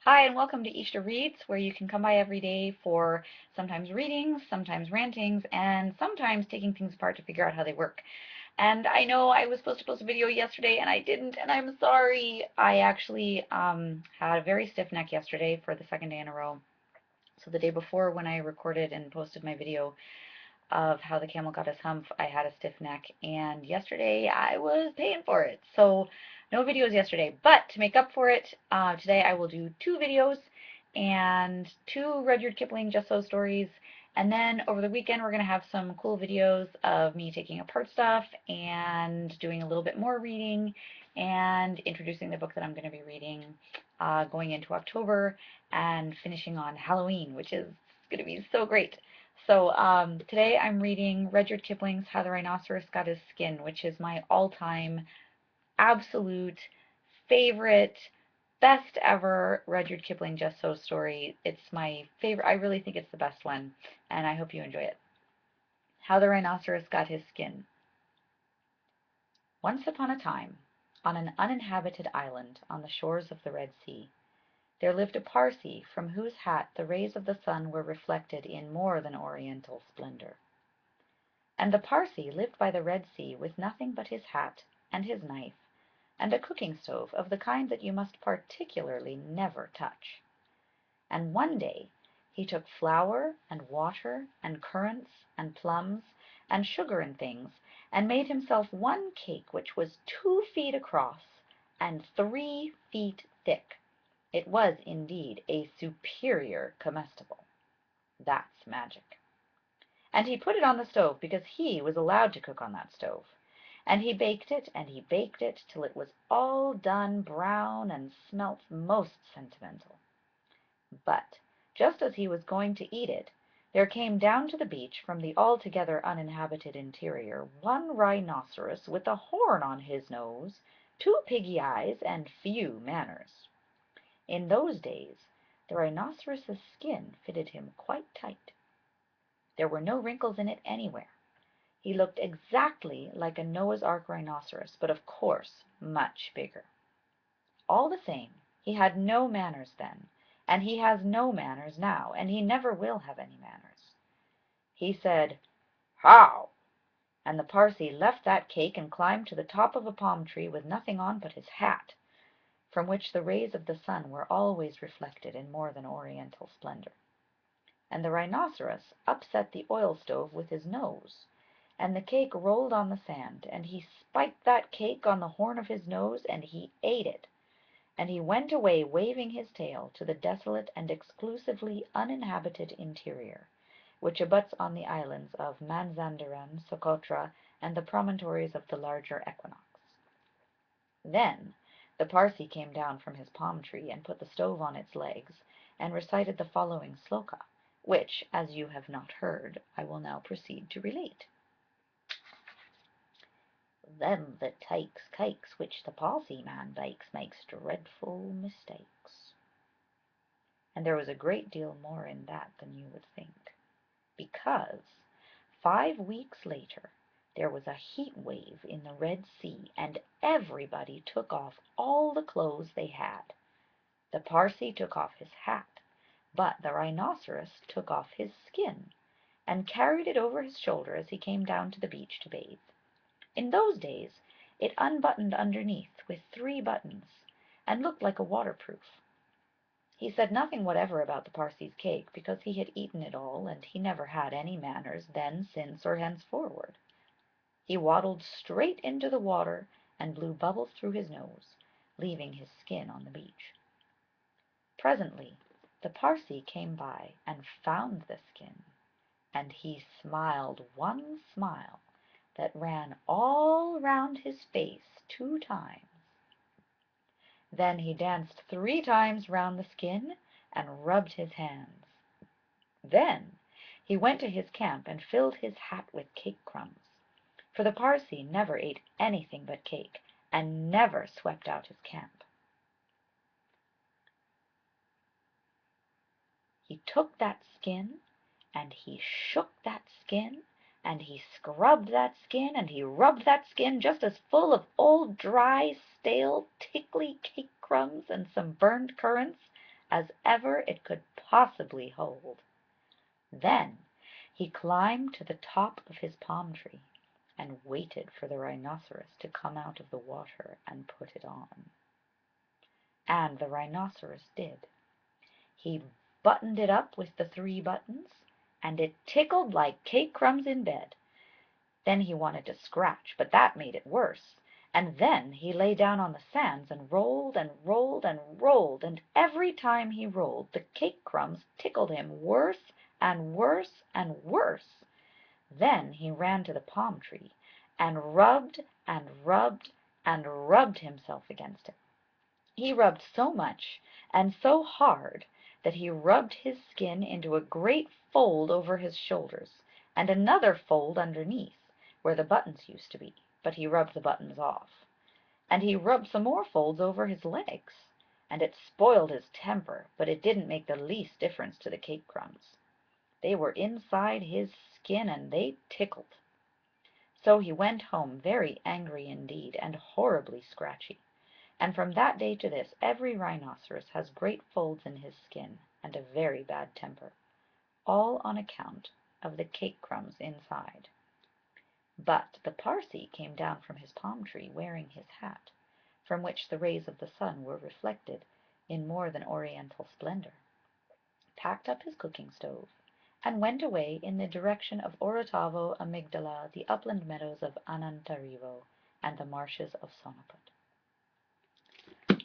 Hi, and welcome to IshtaReads, where you can come by every day for sometimes readings, sometimes rantings, and sometimes taking things apart to figure out how they work. And I know I was supposed to post a video yesterday, and I didn't, and I'm sorry. I actually had a very stiff neck yesterday for the second day in a row. So the day before, when I recorded and posted my video of how the camel got his hump, I had a stiff neck, and yesterday I was paying for it. So no videos yesterday, but to make up for it, today I will do two videos and two Rudyard Kipling Just So stories. And then over the weekend, we're going to have some cool videos of me taking apart stuff and doing a little bit more reading and introducing the book that I'm going to be reading going into October and finishing on Halloween, which is going to be so great. So today I'm reading Rudyard Kipling's How the Rhinoceros Got His Skin, which is my all-time absolute favorite, best ever Rudyard Kipling Just So story. It's my favorite. I really think it's the best one, and I hope you enjoy it. How the Rhinoceros Got His Skin. Once upon a time, on an uninhabited island on the shores of the Red Sea, there lived a Parsee from whose hat the rays of the sun were reflected in more than oriental splendor. And the Parsee lived by the Red Sea with nothing but his hat and his knife and a cooking stove of the kind that you must particularly never touch. And one day he took flour and water and currants and plums and sugar and things, and made himself one cake which was 2 feet across and 3 feet thick. It was indeed a superior comestible. That's magic. And he put it on the stove because he was allowed to cook on that stove. And he baked it, and he baked it, till it was all done brown and smelt most sentimental. But just as he was going to eat it, there came down to the beach from the altogether uninhabited interior one rhinoceros with a horn on his nose, 2 piggy eyes, and few manners. In those days the rhinoceros's skin fitted him quite tight. There were no wrinkles in it anywhere. He looked exactly like a Noah's Ark rhinoceros, but of course much bigger. All the same, he had no manners then, and he has no manners now, and he never will have any manners. He said, "How?" and the Parsee left that cake and climbed to the top of a palm tree with nothing on but his hat, from which the rays of the sun were always reflected in more than oriental splendor. And the rhinoceros upset the oil stove with his nose, and the cake rolled on the sand, and he spiked that cake on the horn of his nose, and he ate it, and he went away waving his tail to the desolate and exclusively uninhabited interior, which abuts on the islands of Manzandaran, Socotra, and the promontories of the larger equinox. Then the Parsee came down from his palm tree and put the stove on its legs, and recited the following sloka, which, as you have not heard, I will now proceed to relate. Them that takes cakes which the Parsee man bakes makes dreadful mistakes. And there was a great deal more in that than you would think, because 5 weeks later there was a heat wave in the Red Sea, and everybody took off all the clothes they had. The Parsee took off his hat, but the rhinoceros took off his skin, and carried it over his shoulder as he came down to the beach to bathe. In those days it unbuttoned underneath with 3 buttons, and looked like a waterproof. He said nothing whatever about the Parsee's cake, because he had eaten it all, and he never had any manners then, since, or henceforward. He waddled straight into the water, and blew bubbles through his nose, leaving his skin on the beach. Presently the Parsee came by and found the skin, and he smiled one smile that ran all round his face 2 times. Then he danced 3 times round the skin, and rubbed his hands. Then he went to his camp and filled his hat with cake crumbs, for the Parsee never ate anything but cake, and never swept out his camp. He took that skin, and he shook that skin, and he scrubbed that skin, and he rubbed that skin just as full of old dry, stale, tickly cake crumbs and some burned currants as ever it could possibly hold. Then he climbed to the top of his palm tree and waited for the rhinoceros to come out of the water and put it on. And the rhinoceros did. He buttoned it up with the 3 buttons, and it tickled like cake crumbs in bed. Then he wanted to scratch, but that made it worse. And then he lay down on the sands and rolled and rolled and rolled, and every time he rolled the cake crumbs tickled him worse and worse and worse. Then he ran to the palm tree and rubbed and rubbed and rubbed himself against it. He rubbed so much and so hard that he rubbed his skin into a great fold over his shoulders, and another fold underneath, where the buttons used to be, but he rubbed the buttons off. And he rubbed some more folds over his legs, and it spoiled his temper, but it didn't make the least difference to the cake crumbs. They were inside his skin, and they tickled. So he went home very angry indeed, and horribly scratchy. And from that day to this, every rhinoceros has great folds in his skin and a very bad temper, all on account of the cake crumbs inside. But the Parsee came down from his palm tree wearing his hat, from which the rays of the sun were reflected in more than oriental splendor, packed up his cooking stove, and went away in the direction of Orotavo Amygdala, the upland meadows of Anantarivo, and the marshes of Sonaput.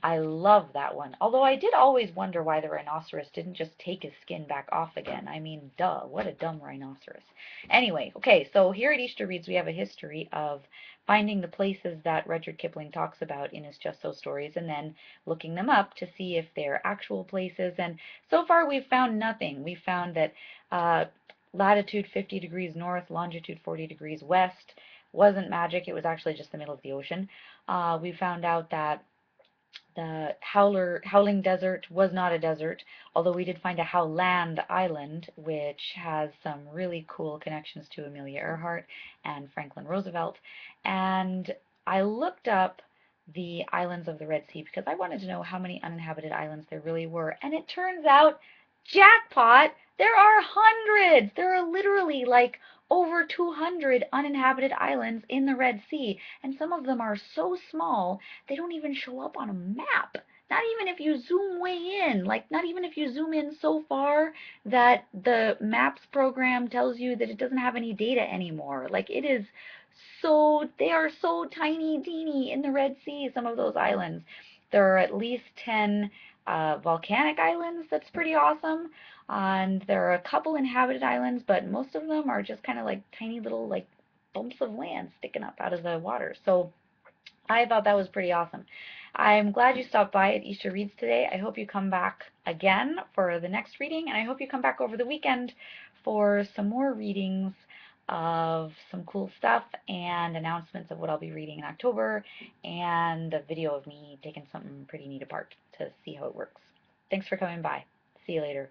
I love that one. Although I did always wonder why the rhinoceros didn't just take his skin back off again. I mean, duh, what a dumb rhinoceros. Anyway, okay, so here at IshtaReads we have a history of finding the places that Rudyard Kipling talks about in his Just So stories and then looking them up to see if they're actual places. And so far we've found nothing. We found that latitude 50 degrees north, longitude 40 degrees west wasn't magic. It was actually just the middle of the ocean. We found out that the Howling Desert was not a desert, although we did find a Howland Island, which has some really cool connections to Amelia Earhart and Franklin Roosevelt. And I looked up the islands of the Red Sea because I wanted to know how many uninhabited islands there really were. And it turns out, jackpot, there are hundreds! There are literally like over 200 uninhabited islands in the Red Sea, and some of them are so small they don't even show up on a map. Not even if you zoom way in, like not even if you zoom in so far that the maps program tells you that it doesn't have any data anymore. Like it is so, they are so tiny teeny in the Red Sea, some of those islands. There are at least 10 volcanic islands. That's pretty awesome. And there are a couple inhabited islands, but most of them are just kind of like tiny little like bumps of land sticking up out of the water. So I thought that was pretty awesome. I'm glad you stopped by at IshtaReads today. I hope you come back again for the next reading, and I hope you come back over the weekend for some more readings of some cool stuff and announcements of what I'll be reading in October and a video of me taking something pretty neat apart to see how it works. Thanks for coming by. See you later.